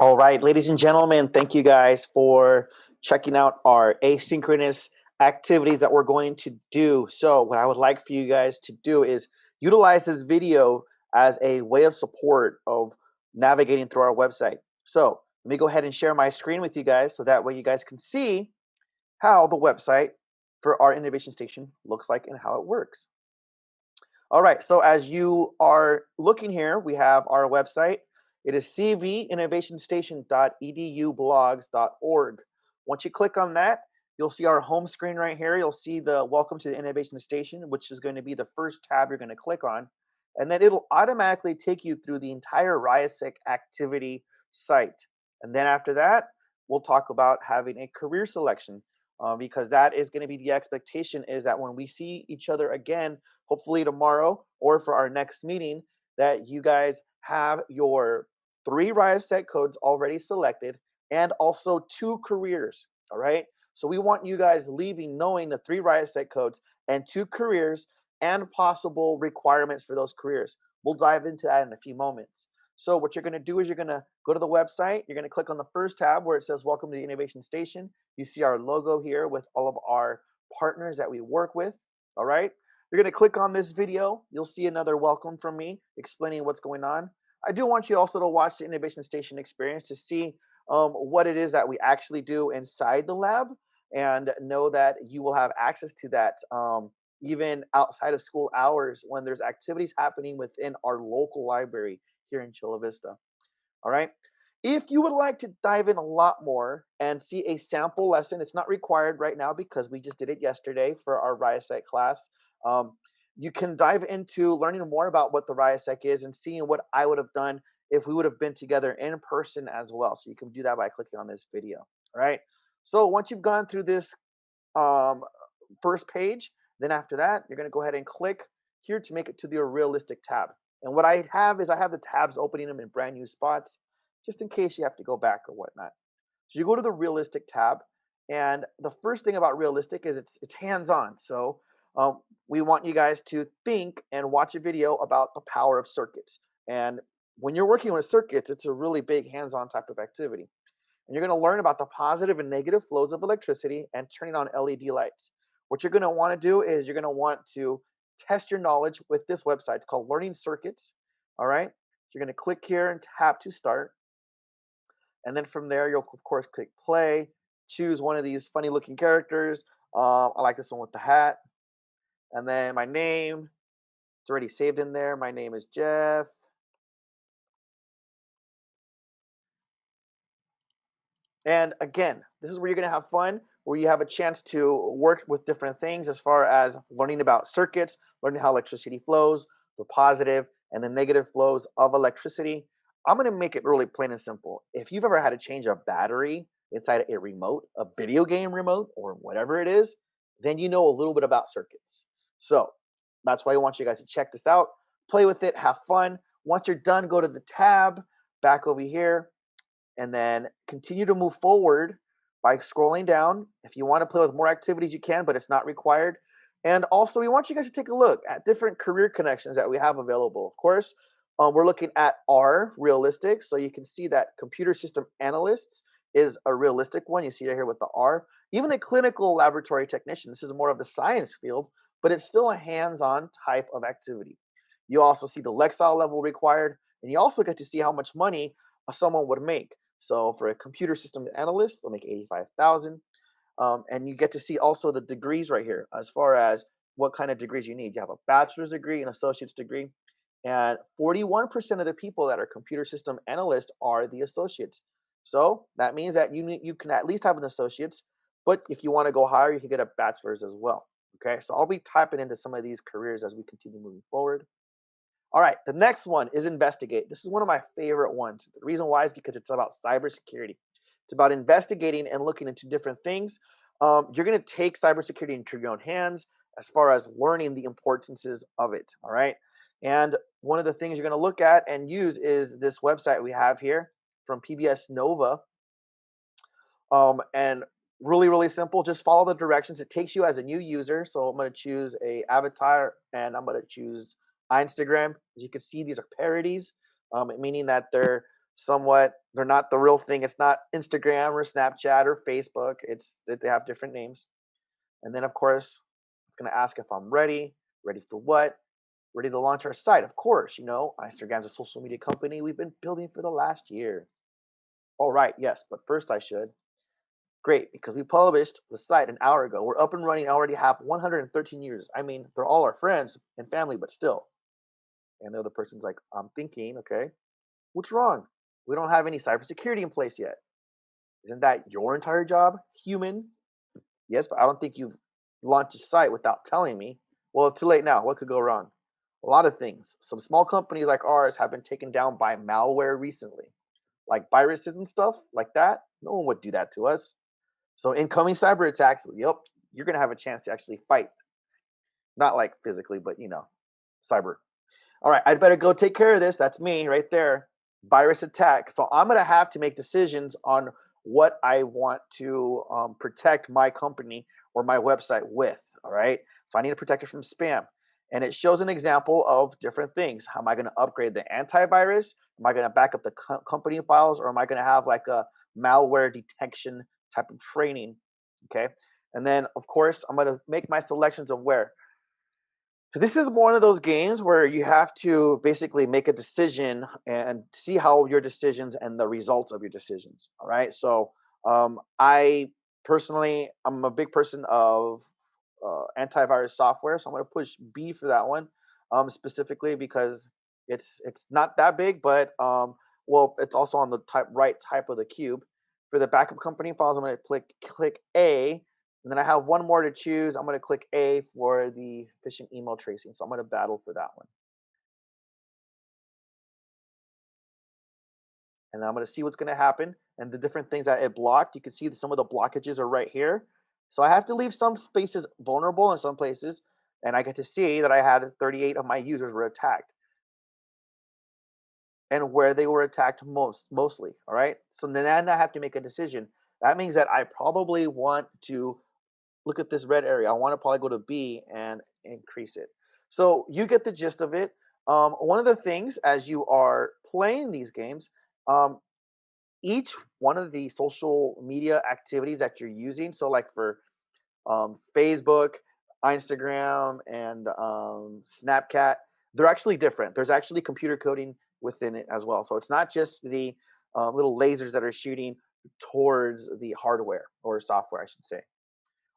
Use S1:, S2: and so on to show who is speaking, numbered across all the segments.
S1: All right, ladies and gentlemen, thank you guys for checking out our asynchronous activities that we're going to do. So, what I would like for you guys to do is utilize this video as a way of support of navigating through our website. So, let me go ahead and share my screen with you guys so that way you guys can see how the website for our innovation station looks like and how it works. All right, so as you are looking here, we have our website. It is cvinnovationstation.edublogs.org. Once you click on that, you'll see our home screen right here. You'll see the Welcome to the Innovation Station, which is going to be the first tab you're going to click on. And then it'll automatically take you through the entire RIASEC activity site. And then after that, we'll talk about having a career selection because that is going to be the expectation is that when we see each other again, hopefully tomorrow or for our next meeting, that you guys have your 3 RIASEC codes already selected and also 2 careers. All right. So we want you guys leaving knowing the 3 RIASEC codes and 2 careers and possible requirements for those careers. We'll dive into that in a few moments. So what you're going to do is you're going to go to the website. You're going to click on the first tab where it says Welcome to the Innovation Station. You see our logo here with all of our partners that we work with. All right. You're going to click on this video. You'll see another welcome from me explaining what's going on. I do want you also to watch the Innovation Station experience to see what it is that we actually do inside the lab and know that you will have access to that even outside of school hours when there's activities happening within our local library here in Chula Vista. All right. If you would like to dive in a lot more and see a sample lesson, it's not required right now because we just did it yesterday for our RIASEC class. Um, you can dive into learning more about what the RIASEC is and seeing what I would have done if we would have been together in person as well. So you can do that by clicking on this video. All right. So once you've gone through this um, first page, then after that, you're going to go ahead and click here to make it to the realistic tab. And what I have is I have the tabs opening them in brand new spots just in case you have to go back or whatnot. So you go to the realistic tab, and the first thing about realistic is it's hands-on. So we want you guys to think and watch a video about the power of circuits. And when you're working with circuits, it's a really big hands-on type of activity. And you're going to learn about the positive and negative flows of electricity and turning on LED lights. What you're going to want to do is you're going to want to test your knowledge with this website. It's called Learning Circuits. All right. So you're going to click here and tap to start. And then from there, you'll, of course, click play, choose one of these funny looking characters. I like this one with the hat. And then my name, it's already saved in there. My name is Jeff. And again, this is where you're going to have fun, where you have a chance to work with different things as far as learning about circuits, learning how electricity flows, the positive and the negative flows of electricity. I'm going to make it really plain and simple. If you've ever had to change a battery inside a remote, a video game remote, or whatever it is, then you know a little bit about circuits. So that's why I want you guys to check this out, play with it, have fun. Once you're done, go to the tab back over here and then continue to move forward by scrolling down. If you want to play with more activities, you can, but it's not required. And also, we want you guys to take a look at different career connections that we have available. Of course, we're looking at R, realistic. So you can see that computer system analysts is a realistic one. You see it here with the R. Even a clinical laboratory technician, this is more of the science field, but it's still a hands-on type of activity. You also see the Lexile level required, and you also get to see how much money someone would make. So for a computer system analyst, they'll make 85,000. And you get to see also the degrees right here as far as what kind of degrees you need. You have a bachelor's degree, an associate's degree, and 41% of the people that are computer system analysts are the associates. So that means that you can at least have an associate's, but if you want to go higher, you can get a bachelor's as well. Okay, so I'll be typing into some of these careers as we continue moving forward. All right, the next one is investigate. This is one of my favorite ones. The reason why is because it's about cybersecurity. It's about investigating and looking into different things. You're going to take cybersecurity into your own hands as far as learning the importances of it. All right. And one of the things you're going to look at and use is this website we have here from PBS Nova. And really, really simple. Just follow the directions. It takes you as a new user. So I'm going to choose a avatar and I'm going to choose Instagram. As you can see, these are parodies, meaning that they're somewhat. They're not the real thing. It's not Instagram or Snapchat or Facebook. It's that they have different names. And then, of course, it's going to ask if I'm ready. Ready for what? Ready to launch our site. Of course, Instagram's a social media company we've been building for the last year. All right, yes, but first I should. Great, because we published the site an hour ago. We're up and running. I already have 113 users. I mean, they're all our friends and family, but still. And the other person's like, I'm thinking, okay, what's wrong? We don't have any cybersecurity in place yet. Isn't that your entire job, human? Yes, but I don't think you've launched a site without telling me. Well, it's too late now. What could go wrong? A lot of things. Some small companies like ours have been taken down by malware recently, like viruses and stuff like that. No one would do that to us. So incoming cyber attacks, yep, you're gonna have a chance to actually fight. Not like physically, but cyber. All right, I'd better go take care of this. That's me right there. Virus attack. So I'm gonna have to make decisions on what I want to protect my company or my website with. All right. So I need to protect it from spam. And it shows an example of different things. How am I going to upgrade the antivirus? Am I going to back up the company files, or am I going to have like a malware detection type of training? Okay. And then, of course, I'm going to make my selections of where. So this is one of those games where you have to basically make a decision and see how your decisions and the results of your decisions. All right. So I personally, I'm a big person of antivirus software, so I'm going to push B for that one, specifically because it's not that big, but well, it's also on the right type of the cube. For the backup company files, I'm going to click A, and then I have one more to choose. I'm going to click A for the phishing email tracing. So I'm going to battle for that one. And then I'm going to see what's going to happen and the different things that it blocked. You can see that some of the blockages are right here. So I have to leave some spaces vulnerable in some places. And I get to see that I had 38 of my users were attacked and where they were attacked mostly. All right. So then I have to make a decision. That means that I probably want to look at this red area. I want to probably go to B and increase it. So you get the gist of it. One of the things as you are playing these games, each one of the social media activities that you're using, so like for Facebook, Instagram, and Snapchat, they're actually different. There's actually computer coding within it as well. So it's not just the little lasers that are shooting towards the hardware or software, I should say.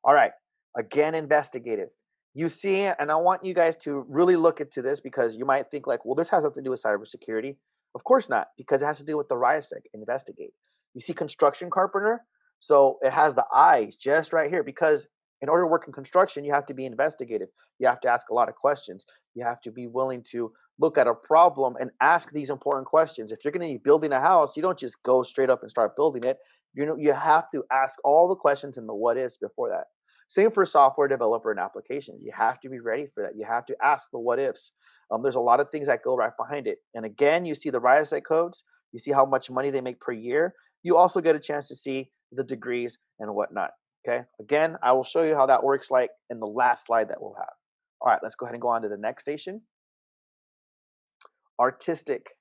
S1: All right. Again, investigative. You see, and I want you guys to really look into this because you might think like, well, this has nothing to do with cybersecurity. Of course not, because it has to do with the RIASEC, investigate. You see construction carpenter? So it has the I just right here because in order to work in construction, you have to be investigative. You have to ask a lot of questions. You have to be willing to look at a problem and ask these important questions. If you're going to be building a house, you don't just go straight up and start building it. You have to ask all the questions and the what ifs before that. Same for software developer and applications. You have to be ready for that. You have to ask the what ifs. There's a lot of things that go right behind it. And again, you see the RIASEC codes. You see how much money they make per year. You also get a chance to see the degrees and whatnot. Okay. Again, I will show you how that works like in the last slide that we'll have. All right, let's go ahead and go on to the next station. Artistic.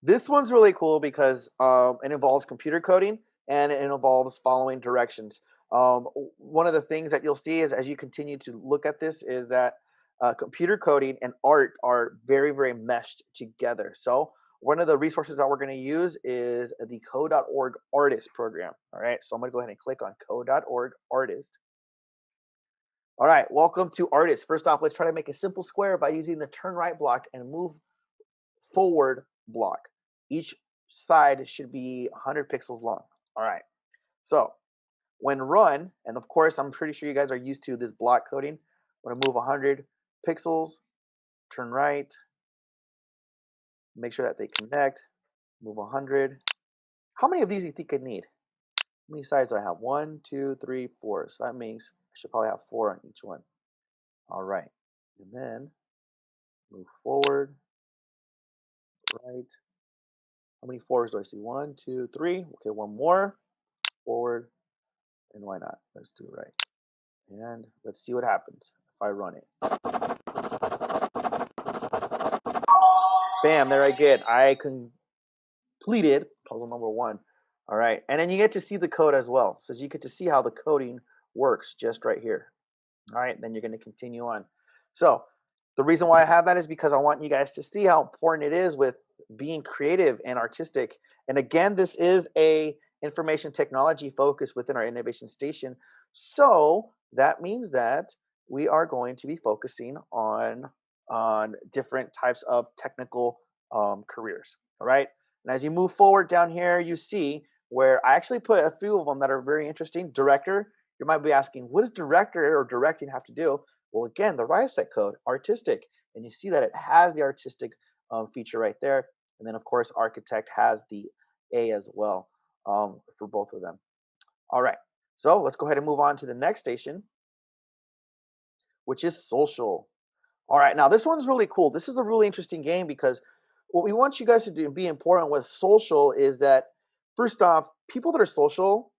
S1: This one's really cool because it involves computer coding and it involves following directions. One of the things that you'll see is as you continue to look at this is that computer coding and art are very, very meshed together. So one of the resources that we're going to use is the code.org artist program. All right, so I'm going to go ahead and click on code.org artist. All right, welcome to artist. First off, let's try to make a simple square by using the turn right block and move forward block. Each side should be 100 pixels long. All right. So when run, and of course, I'm pretty sure you guys are used to this block coding. I'm going to move 100 pixels, turn right, make sure that they connect, move 100. How many of these do you think I need? How many sides do I have? 1, 2, 3, 4. So that means I should probably have 4 on each one. All right. And then move forward, right. How many 4s do I see? 1, 2, 3. Okay, one more. Forward. And why not? Let's do it right. And let's see what happens if I run it. Bam, there I get. I completed puzzle number 1. All right, and then you get to see the code as well. So you get to see how the coding works just right here. All right, then you're going to continue on. So the reason why I have that is because I want you guys to see how important it is with being creative and artistic. And again, this is a information technology focus within our innovation station. So that means that we are going to be focusing on different types of technical careers. All right. And as you move forward down here, you see where I actually put a few of them that are very interesting. Director, you might be asking, what does director or directing have to do? Well, again, the RiotSet code, artistic, and you see that it has the artistic feature right there. And then, of course, architect has the A as well for both of them. All right, so let's go ahead and move on to the next station, which is social. All right, now this one's really cool. This is a really interesting game because what we want you guys to do be important with social is that, first off, people that are social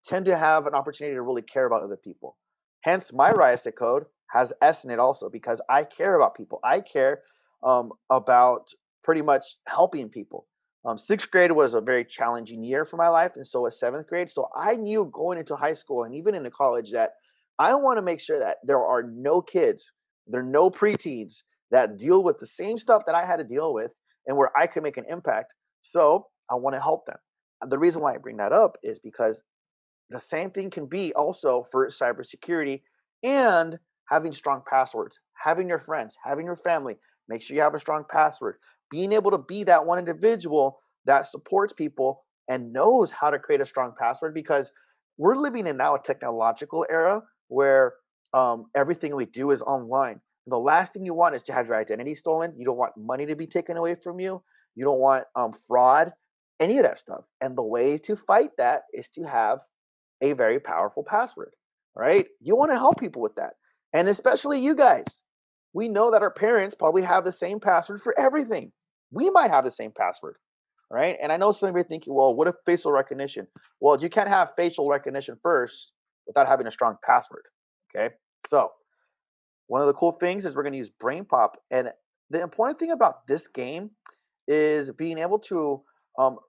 S1: tend to have an opportunity to really care about other people. Hence, my RiotSet code has S in it also because I care about people. I care about pretty much helping people. 6th grade was a very challenging year for my life, and so was 7th grade. So I knew going into high school and even into college that I want to make sure that there are no kids, there are no preteens that deal with the same stuff that I had to deal with and where I could make an impact. So I want to help them. And the reason why I bring that up is because the same thing can be also for cybersecurity and having strong passwords, having your friends, having your family. Make sure you have a strong password. Being able to be that one individual that supports people and knows how to create a strong password because we're living in now a technological era where everything we do is online. The last thing you want is to have your identity stolen. You don't want money to be taken away from you. You don't want fraud, any of that stuff. And the way to fight that is to have a very powerful password, right? You want to help people with that. And especially you guys. We know that our parents probably have the same password for everything. We might have the same password, right? And I know some of you are thinking, well, what if facial recognition? Well, you can't have facial recognition first without having a strong password, okay? So one of the cool things is we're going to use BrainPop. And the important thing about this game is being able to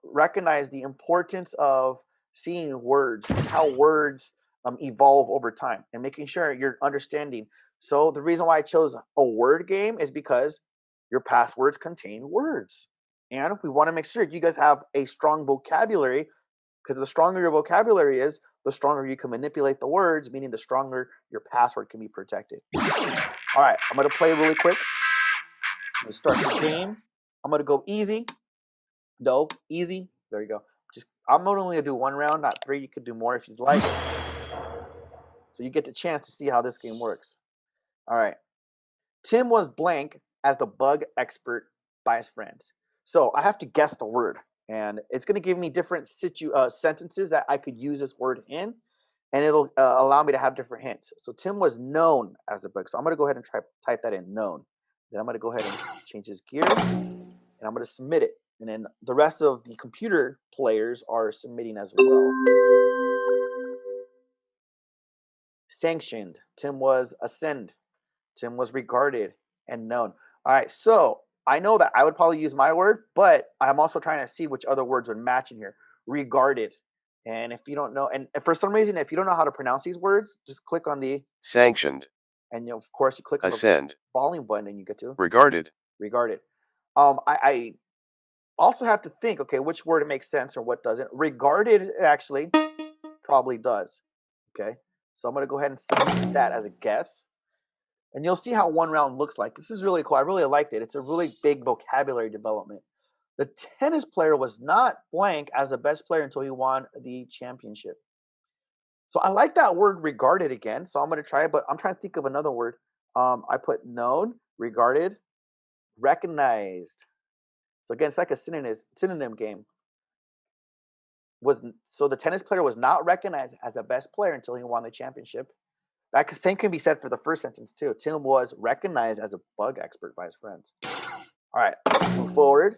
S1: recognize the importance of seeing words and how words evolve over time and making sure you're understanding. So the reason why I chose a word game is because your passwords contain words. And we want to make sure you guys have a strong vocabulary because the stronger your vocabulary is, the stronger you can manipulate the words, meaning the stronger your password can be protected. All right, I'm going to play really quick. I'm going to start the game. I'm going to go easy. No, easy. There you go. I'm only going to do 1 round, not 3. You could do more if you'd like. So you get the chance to see how this game works. All right. Tim was blank as the bug expert by his friends. So I have to guess the word. And it's going to give me different sentences that I could use this word in. And it'll allow me to have different hints. So Tim was known as a bug. So I'm going to go ahead and type that in, known. Then I'm going to go ahead and change his gear. And I'm going to submit it. And then the rest of the computer players are submitting as well. Sanctioned. Tim was ascend. Tim was regarded and known. All right, so I know that I would probably use my word, but I'm also trying to see which other words would match in here. Regarded. And if you don't know, and for some reason, if you don't know how to pronounce these words, just click on the
S2: sanctioned.
S1: And of course, you click on
S2: ascend.
S1: the volume button and you get to
S2: regarded.
S1: Regarded. I also have to think, okay, which word makes sense or what doesn't. Regarded actually probably does. Okay, so I'm going to go ahead and submit that as a guess. And you'll see how 1 round looks like. This is really cool. I really liked it. It's a really big vocabulary development. The tennis player was not blank as the best player until he won the championship. So I like that word regarded again. So I'm going to try it, but I'm trying to think of another word. I put known, regarded, recognized. So again, it's like a synonym game. So the tennis player was not recognized as the best player until he won the championship. That same can be said for the first sentence too. Tim was recognized as a bug expert by his friends. All right, move forward.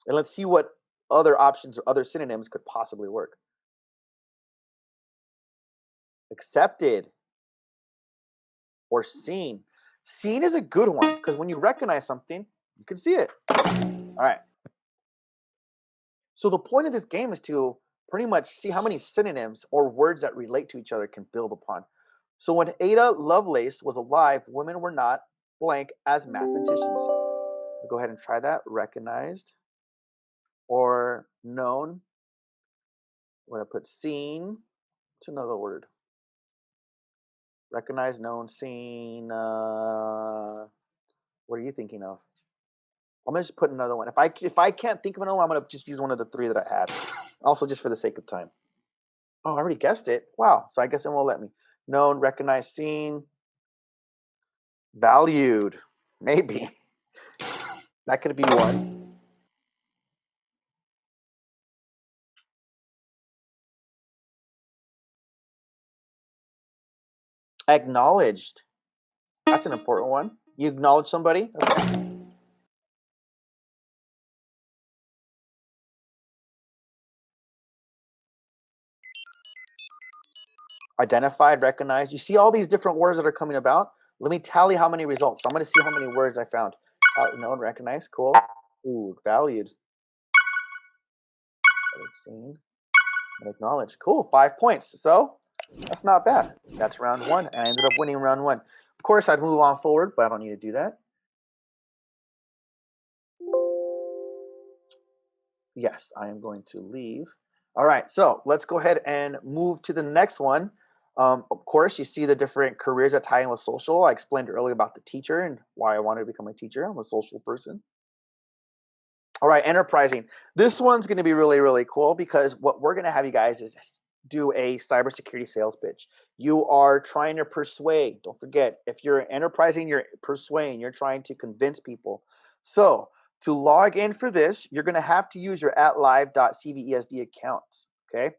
S1: And let's see what other options or other synonyms could possibly work. Accepted or seen. Seen is a good one because when you recognize something, you can see it. All All right. So the point of this game is to pretty much see how many synonyms or words that relate to each other can build upon. So when Ada Lovelace was alive, women were not blank as mathematicians. I'll go ahead and try that. Recognized or known. I'm going to put seen. What's another word? Recognized, known, seen. What are you thinking of? I'm gonna just put another one. If I can't think of another one, I'm gonna just use one of the three that I had. Also, just for the sake of time. Oh, I already guessed it. Wow. So I guess it won't let me. Known, recognized, seen, valued. Maybe that could be one. Acknowledged. That's an important one. You acknowledge somebody. Okay. Identified, recognized. You see all these different words that are coming about. Let me tally how many results. So I'm going to see how many words I found. Known, recognized. Cool. Ooh, valued. Seen. And acknowledged. Cool. 5 points. So that's not bad. That's round one. And I ended up winning round one. Of course, I'd move on forward, but I don't need to do that. Yes, I am going to leave. All right, so let's go ahead and move to the next one. Of course, you see the different careers that tie in with social. I explained earlier about the teacher and why I wanted to become a teacher. I'm a social person. All right, enterprising. This one's going to be really, really cool because what we're going to have you guys is do a cybersecurity sales pitch. You are trying to persuade. Don't forget, if you're enterprising, you're persuading. You're trying to convince people. So to log in for this, you're going to have to use your @live.cvesd account. Okay,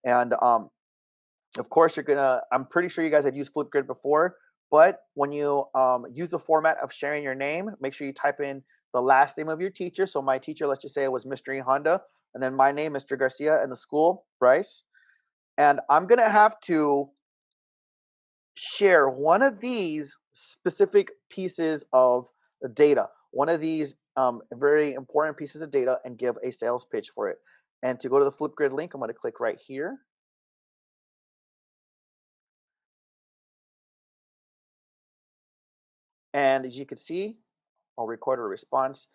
S1: and of course, you're gonna. I'm pretty sure you guys have used Flipgrid before, but when you use the format of sharing your name, make sure you type in the last name of your teacher. So my teacher, let's just say it was Mr. E. Honda, and then my name, Mr. Garcia, and the school, Bryce. And I'm gonna have to share one of these specific pieces of data, one of these very important pieces of data, and give a sales pitch for it. And to go to the Flipgrid link, I'm going to click right here. And as you can see, I'll record a response.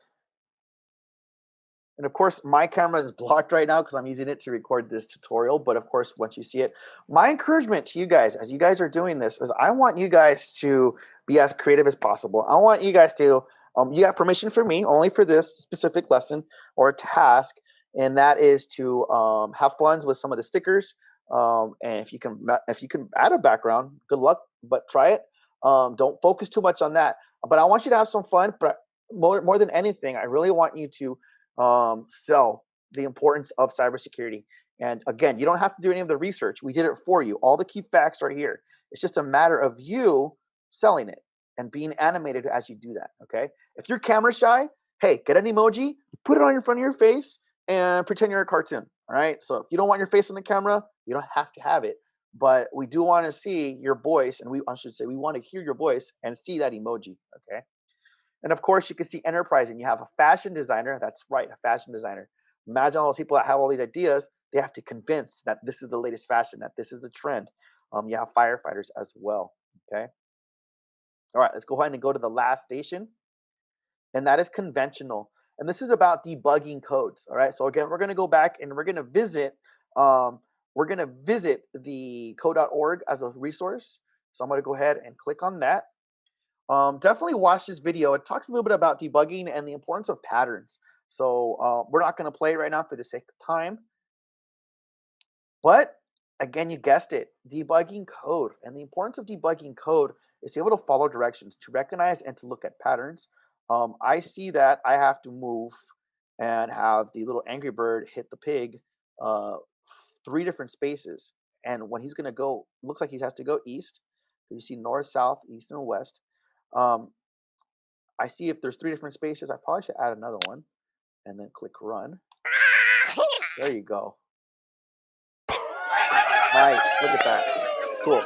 S1: And of course, my camera is blocked right now because I'm using it to record this tutorial. But of course, once you see it, my encouragement to you guys, as you guys are doing this, is I want you guys to be as creative as possible. I want you guys to, you have permission from me only for this specific lesson or task, and that is to have fun with some of the stickers. And if you can add a background, good luck. But try it. Don't focus too much on that. But I want you to have some fun. But more than anything, I really want you to sell the importance of cybersecurity. And again, you don't have to do any of the research. We did it for you. All the key facts are here. It's just a matter of you selling it and being animated as you do that. Okay. If you're camera shy, hey, get an emoji, put it on in front of your face, and pretend you're a cartoon. All right. So if you don't want your face on the camera, you don't have to have it. But we do want to see your voice, and I should say, we want to hear your voice and see that emoji. Okay. And of course, you can see enterprising. You have a fashion designer. That's right, a fashion designer. Imagine all those people that have all these ideas. They have to convince that this is the latest fashion, that this is the trend. You have firefighters as well. Okay. All right, let's go ahead and go to the last station, and that is conventional. And this is about debugging codes. All right. So again, we're going to go back and we're going to visit. We're going to visit the code.org as a resource. So I'm going to go ahead and click on that. Definitely watch this video. It talks a little bit about debugging and the importance of patterns. So we're not going to play it right now for the sake of time. But again, you guessed it, debugging code. And the importance of debugging code is to be able to follow directions, to recognize and to look at patterns. I see that I have to move and have the little Angry Bird hit the pig 3 different spaces. And when he's going to go, looks like he has to go east. You see north, south, east, and west. I see if there's 3 different spaces. I probably should add another one and then click run. There you go. Nice. Look at that. Cool.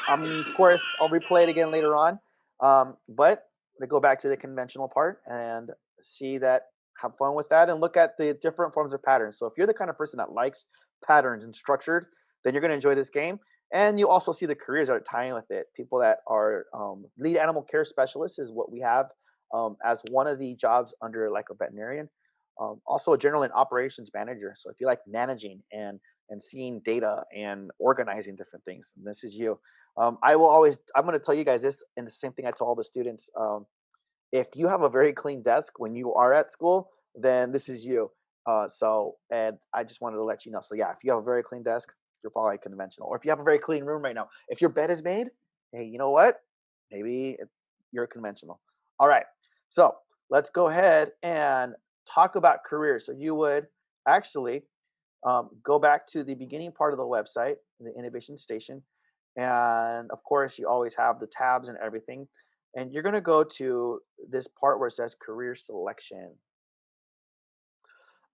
S1: Of course, I'll replay it again later on. But I'm going to go back to the conventional part and see that have fun with that and look at the different forms of patterns. So if you're the kind of person that likes patterns and structured, then you're going to enjoy this game. And you also see the careers that are tying with it. People that are lead animal care specialists is what we have as one of the jobs under like a veterinarian. Also a general and operations manager. So if you like managing and seeing data and organizing different things, this is you. I'm going to tell you guys this, and the same thing I tell all the students. If you have a very clean desk when you are at school, then this is you. And I just wanted to let you know. So yeah, if you have a very clean desk, you're probably conventional. Or if you have a very clean room right now, if your bed is made, hey, you know what? Maybe you're conventional. All right. So let's go ahead and talk about careers. So you would actually go back to the beginning part of the website, the innovation station. And of course, you always have the tabs and everything. And you're going to go to this part where it says career selection.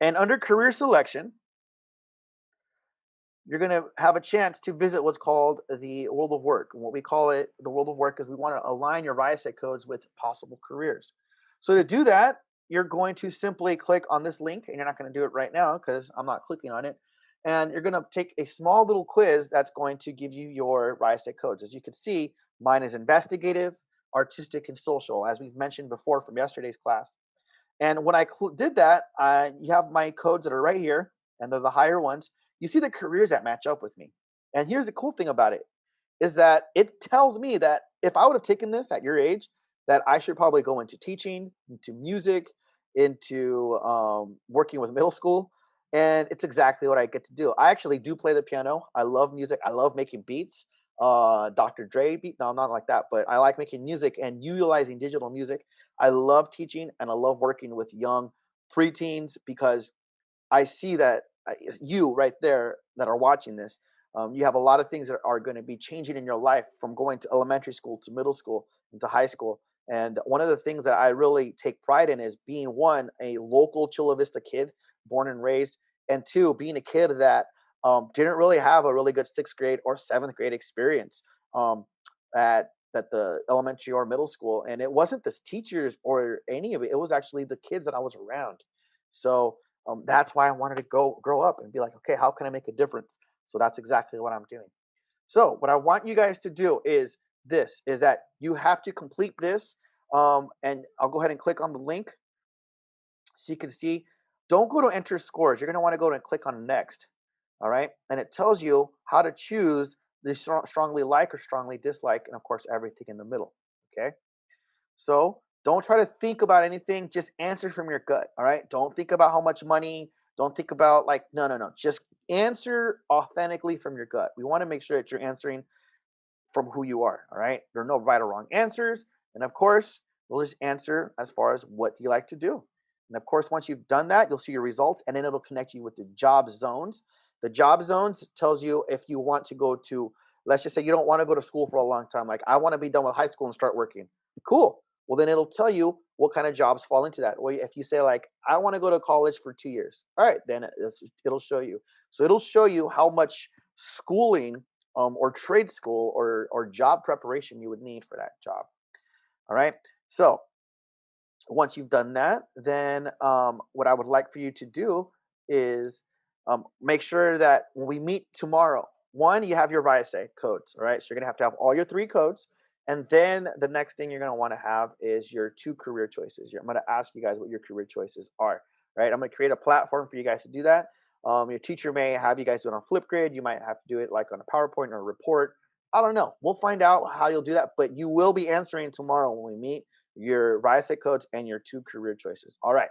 S1: And under career selection, you're going to have a chance to visit what's called the world of work. And what we call it, the world of work, is we want to align your Viasat codes with possible careers. So to do that, you're going to simply click on this link, and you're not going to do it right now because I'm not clicking on it. And you're going to take a small little quiz that's going to give you your Viasat codes. As you can see, mine is investigative, artistic, and social, as we've mentioned before from yesterday's class. And when I did that, you have my codes that are right here, and they're the higher ones. You see the careers that match up with me. And here's the cool thing about it is that it tells me that if I would have taken this at your age, that I should probably go into teaching, into music, into working with middle school. And it's exactly what I get to do. I actually do play the piano. I love music. I love making beats. Dr. Dre beat. No, not like that, but I like making music and utilizing digital music. I love teaching and I love working with young preteens because I see that you right there that are watching this, you have a lot of things that are going to be changing in your life from going to elementary school to middle school into high school. And one of the things that I really take pride in is being one, a local Chula Vista kid, born and raised, and two, being a kid that didn't really have a really good sixth grade or seventh grade experience um, at the elementary or middle school. And it wasn't the teachers or any of it; it was actually the kids that I was around. So that's why I wanted to go grow up and be like, okay, how can I make a difference? So that's exactly what I'm doing. So what I want you guys to do is this: is that you have to complete this, and I'll go ahead and click on the link so you can see. Don't go to enter scores. You're going to want to go and click on next. All right, and it tells you how to choose the strongly like or strongly dislike, and of course everything in the middle. Okay. So don't try to think about anything. Just answer from your gut. All right. Don't think about how much money. Don't think about like, no, no, no. Just answer authentically from your gut. We want to make sure that you're answering from who you are. All right. There are no right or wrong answers. And of course, we'll just answer as far as what do you like to do. And of course, once you've done that, you'll see your results and then it'll connect you with the job zones. The job zones tells you if you want to go to, let's just say you don't want to go to school for a long time. Like, I want to be done with high school and start working. Cool. Well, then it'll tell you what kind of jobs fall into that. Well, if you say, like, I want to go to college for 2 years, all right, then it'll show you. So it'll show you how much schooling or trade school or job preparation you would need for that job. All right. So once you've done that, then what I would like for you to do is make sure that when we meet tomorrow, one, you have your Viasat codes. All right. So you're going to have all your three codes. And then the next thing you're going to want to have is your two career choices. I'm going to ask you guys what your career choices are. Right. I'm going to create a platform for you guys to do that. Your teacher may have you guys do it on Flipgrid. You might have to do it like on a PowerPoint or a report. I don't know. We'll find out how you'll do that. But you will be answering tomorrow when we meet your Viasat codes and your two career choices. All right.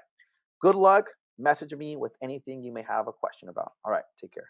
S1: Good luck. Message me with anything you may have a question about. All right. Take care.